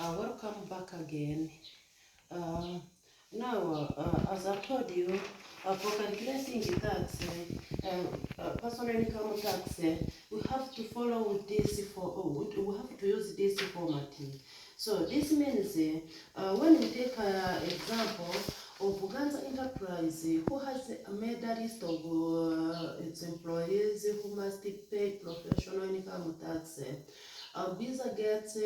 Welcome back again. Uh, as I told you, for calculating the tax, personal income tax, we have to follow this we have to use this formatting. So this means when we take an example of Ganza Enterprise, who has made a list of its employees who must pay professional income tax. Visa gets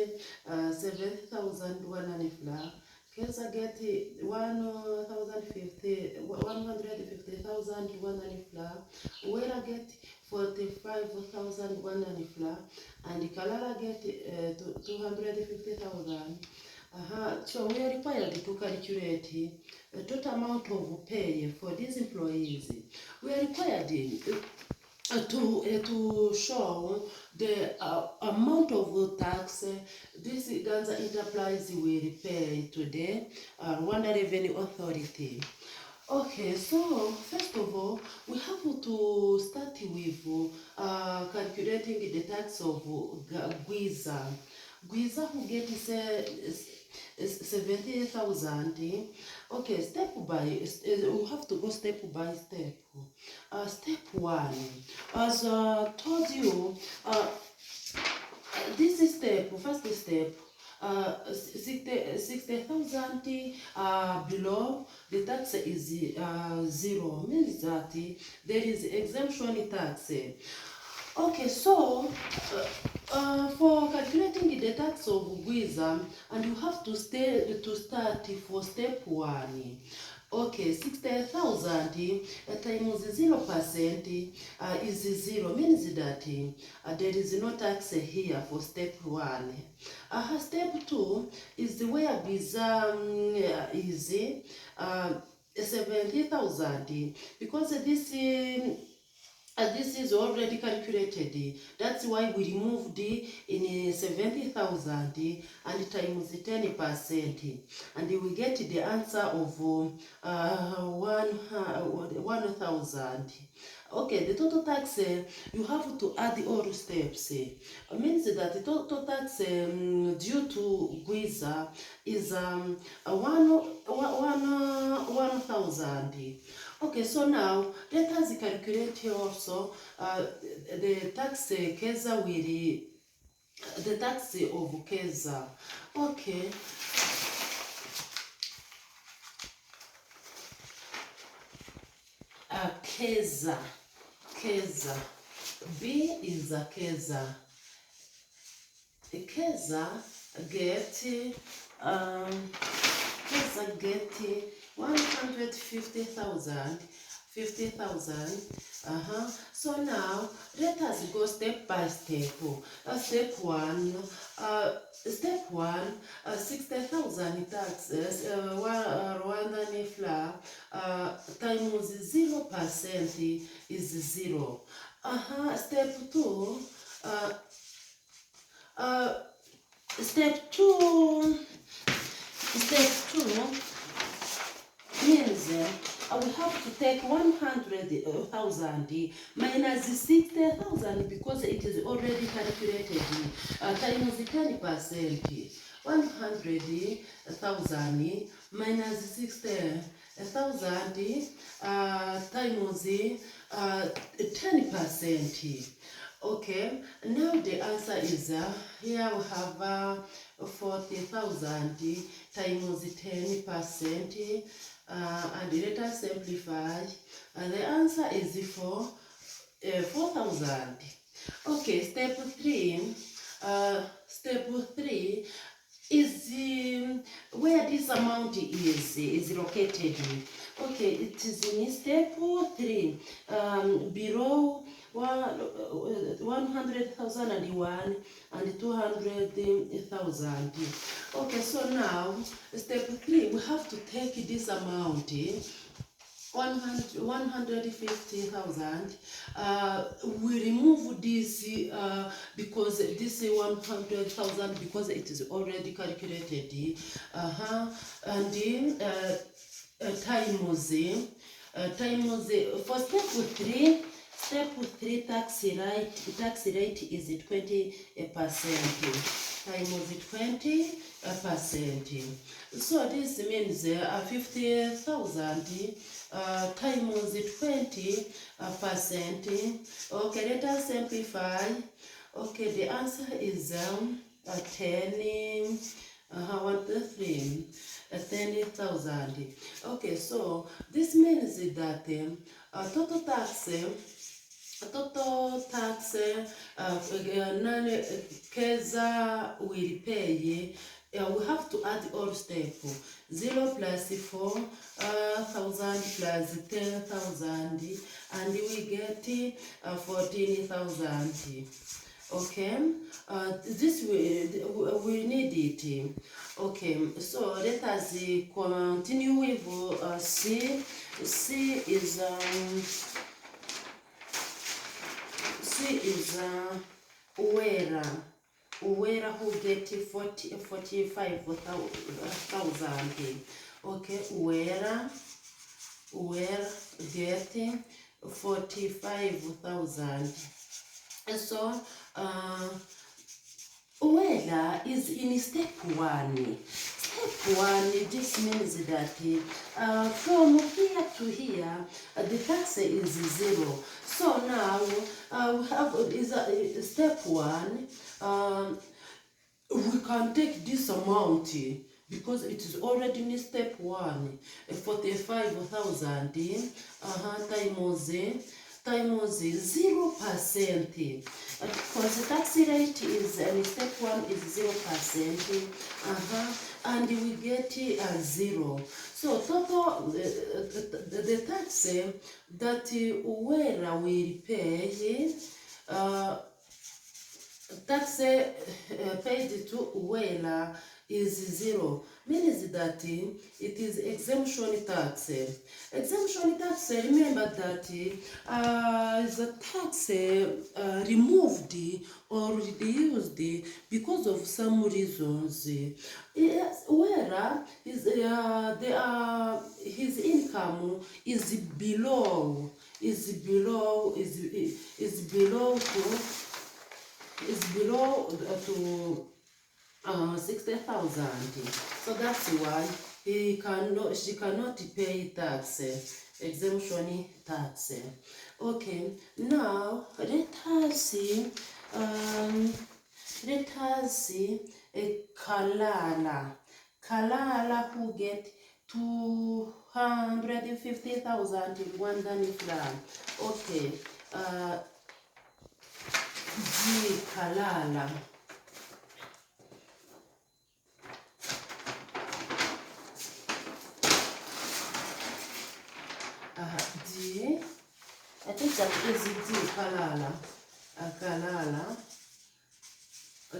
7,100 fla. Kesa get 150,100 fla. Wera get 45,100 fla. And Kalala get 250,000. So we are required to calculate the total amount of pay for these employees. We are required to show the amount of tax this Ganza Enterprise will pay to the Rwanda Revenue Authority. Okay, so first of all, we have to start with calculating the tax of Gwiza. Gwiza who gets 70,000. Okay, we have to go step by step. Step one, as I told you, this is first step, 60,000 below, the tax is 0, means that there is exemption tax. Okay, so for calculating the tax of Gwiza, and you have to start for step one. Okay, 60,000 times 0% is 0, means that there is no tax here for step one. Step two is where Gwiza is 70,000, because this is already calculated. That's why we removed in 70,000 and times 10%, and we get the answer of 1,000. Okay, the total tax, you have to add all steps. Means that the total tax due to Gwiza is 1,000. Okay, so now let us calculate also the tax Keza will, the tax of Keza. Okay. Keza. B is a Keza. Keza get 150,000. 50,000. So now let us go step by step. Step one, 60,000 taxes, Rwandan fla times 0% is 0. Step two, step two means we have to take 100,000 minus 60,000 because it is already calculated times 10%. 100,000 minus 60,000 times 10%. Okay, now the answer is here we have 40,000 times 10%, and let us simplify, and the answer is 4,000. Okay, step three is where this amount is located. Okay, it is in step 3, below 100,001 and 200,000. Okay, so now step 3, we have to take this amount 150,000. We remove this because this 100,000 because it is already calculated. And times for step 3. Step 3 tax rate is 20%. times 20%. So this means 50,000 times 20%. Okay, let us simplify. Okay, the answer is 10. 10,000. Okay, so this means that total tax Keza will pay. We have to add all steps. 0 plus 4,000 plus 10,000, and we get 14,000. Okay, this we need it. Okay, so let us continue with C. C is Uwera who get 45,000. Okay, Uwera get 45,000. So Uwera is in step 1. Step 1, this means that from here to here, the tax is 0. So now we have step 1. We can take this amount because it is already in step 1. 45,000 times 0%. Because the tax rate is in step 1 is 0%. And we get 0. So total the tax that Uwera will pay, tax paid to Uwera is 0, means that it is exemption tax. Exemption tax, remember that the tax removed or reduced because of some reasons. Where his income is below to 60,000. So that's why she cannot pay tax, exemption tax. Okay, now let us see Kalala who get 250,000 Rwandan franc. Okay, Kalala. I think that is D. Kalala. Kalala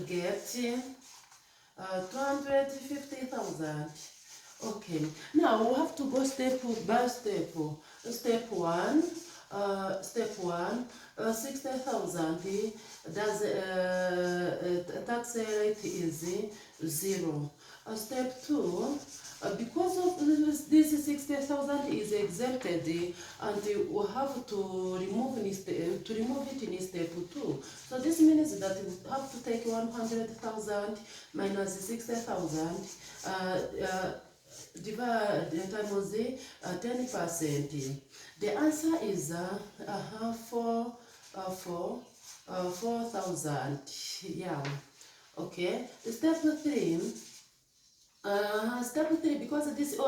get 250,000. Okay, now we have to go step by step. Step 1, 60,000. Does tax rate is 0. Step 2. Because of this 60,000 is exempted, and we have to remove it in step 2. So this means that we have to take 100,000 minus 60,000, divide times 10%. The answer is 4,000. Yeah. Okay. Step 3. Step 3, because this is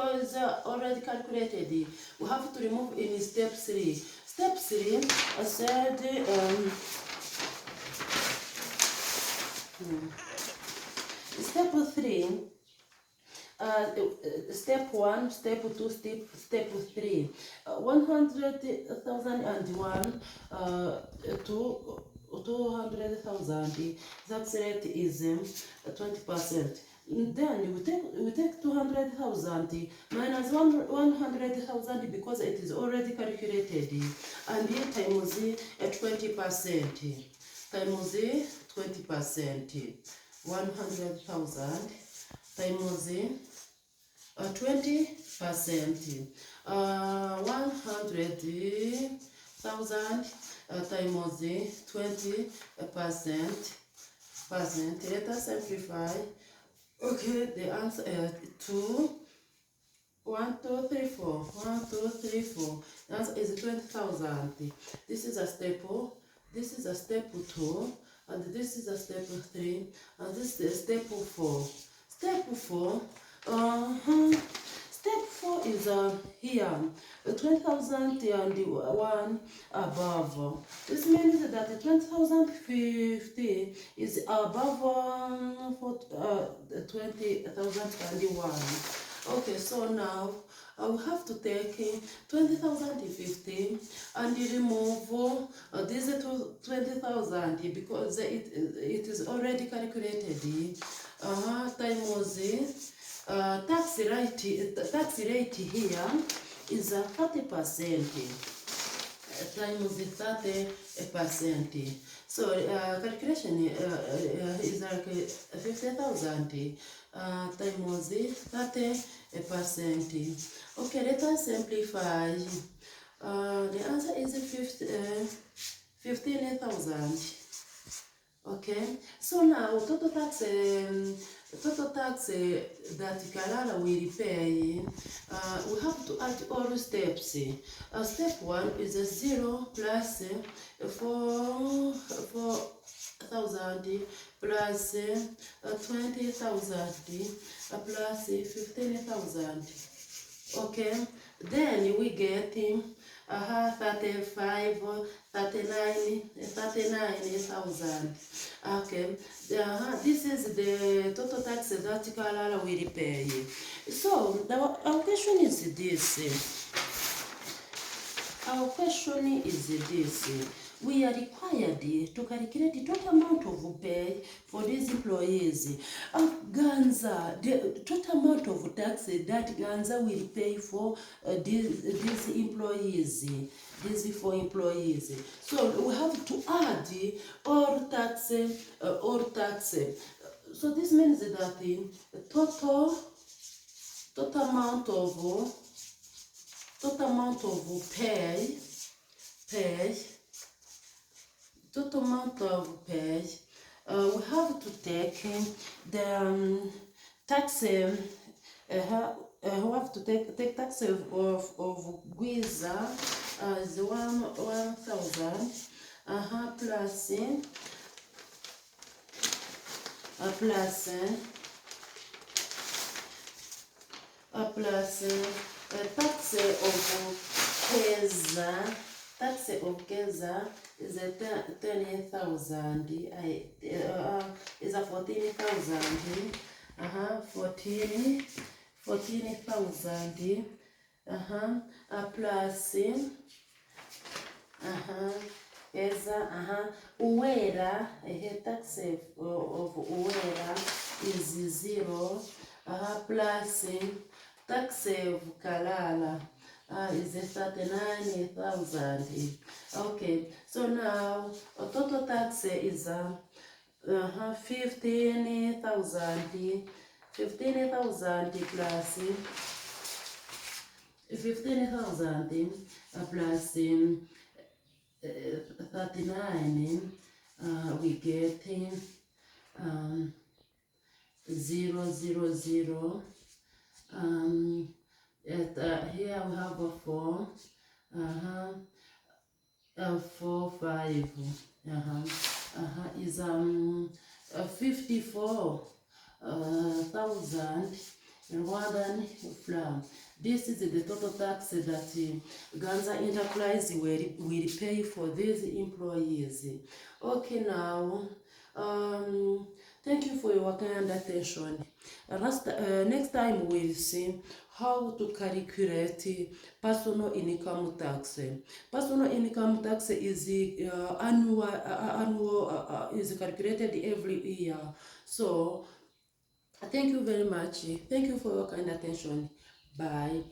already calculated, we have to remove in step 3. Step 3, I said, step 3, step 1, step 2, step 3. 100,001 to 200,000. Tax rate is 20%. Then we take 200,000 minus 100,000 because it is already calculated, and here times 20%. Times 20%. 100,000 times 20%. 100,000 times 20%. percent. Let us simplify. Okay, the answer is 2. 1, 2, 3, 4. 1, 2, 3, 4. The answer is 20,000. This is a staple. This is a staple 2. And this is a staple 3. And this is a staple 4. Staple 4. Step 4 is here. 20,001 above. This means that 20,050 is above 20,001. Okay, so now I will have to take 20,050 and remove this 20,000 because it is already calculated. Times tax rate here is 30%. Times 30%. So calculation is like 50,000 times 30%. Okay, let us simplify. The answer is 15,000. Okay, so now total tax that Kalala will pay, we have to add all steps. Step 1 is 0 plus 4,000 plus 20,000 plus 15,000. Okay, then we get 35, 39,000. Okay, this is the total tax that Kalala will pay. So our question is this. Our question is this. We are required to calculate the total amount of pay for these employees. Ganza, the total amount of tax that Ganza will pay for these employees, these 4 employees. So we have to add all taxes. So this means that the total amount of pay. Total amount of pay, we have to take the tax. We have to take tax of Gwiza as 1,000. Plus tax of Keza. Tax of Keza is 10,000. Is 14,000. 14,000. Plus Keza. Uwera. Tax of Uwera is 0. Plus tax of Kalala is 39,000. Okay, so now total tax is 15,000. 15,000 plus 15,000 plus 39. We get 000. Here we have a 4. 4, 5. Is 54,000 flour. This is the total tax that Ganza Enterprise will pay for these employees. Okay, now thank you for your kind attention. Next time we'll see how to calculate personal income tax. Personal income tax is annual is calculated every year. So thank you very much. Thank you for your kind attention. Bye.